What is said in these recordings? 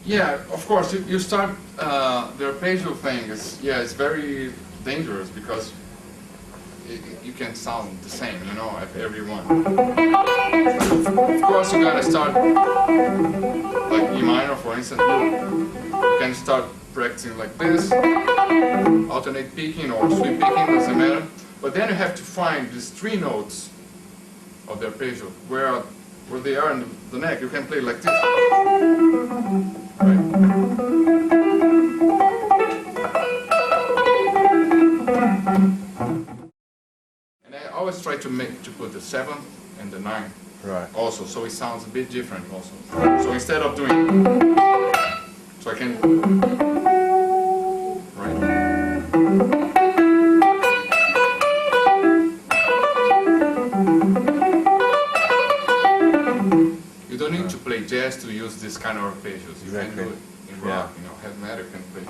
Yeah, of course. You start the arpeggio thing. It's very dangerous because you can sound the same, you know, at every one. Of course, you gotta start like E minor, for instance. You can start practicing like this, alternate picking or sweep picking, doesn't matter. But then you have to find these three notes of the arpeggio where they are in the neck. You can play like this. Right? And I always try to put the 7th and the 9th. Right. Also, so it sounds a bit different also. So instead of doing, so I can, right? You don't need to play jazz to use this kind of arpeggios. You can do it in rock, you know, heavy metal can play.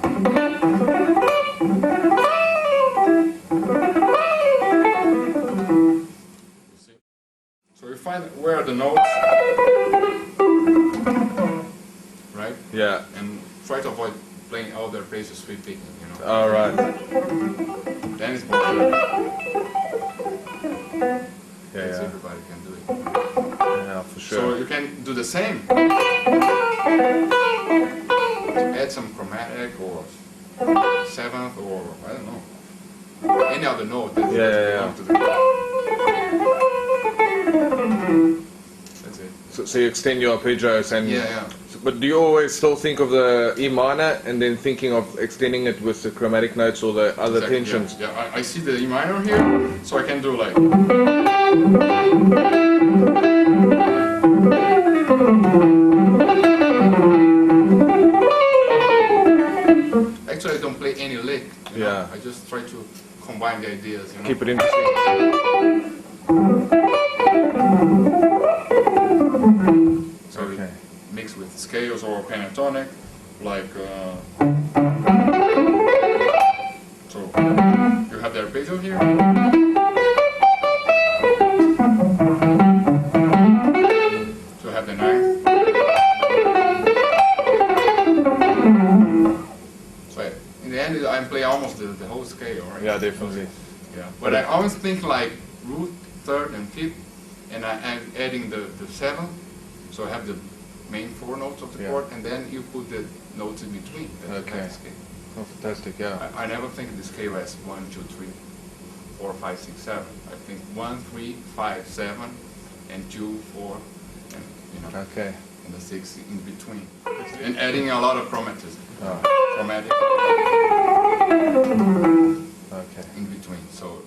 So you find where are the notes, right? Yeah. And try to avoid playing all the arpeggios sweep picking, you know. All right. Then it's more. Yeah. Everybody can do it. Yeah, for sure. So you can do the same. Add some chromatic or 7th or I don't know. Any other note that belongs to the That's it. So you extend your arpeggios and... Yeah. But do you always still think of the E minor and then thinking of extending it with the chromatic notes or the other tensions? Yeah, I see the E minor here, so I can do like... Actually, I don't play any lick. You know? I just try to combine the ideas. You know? Keep it interesting. So we mix with scales or pentatonic, like. So you have the arpeggio here. So you have the 9th. So in the end, I play almost the whole scale, right? Yeah, definitely. Yeah, but I always think like root, 3rd, and 5th, and I'm adding the 7th. So I have the main 4 notes of the chord, and then you put the notes in between. That's the kind of scale. Oh, fantastic! Yeah. I never think of the scale as 1, 2, 3, 4, 5, 6, 7. I think 1, 3, 5, 7, and 2, 4, and you know, and the 6 in between, and adding a lot of chromatism, chromatic, in between. So.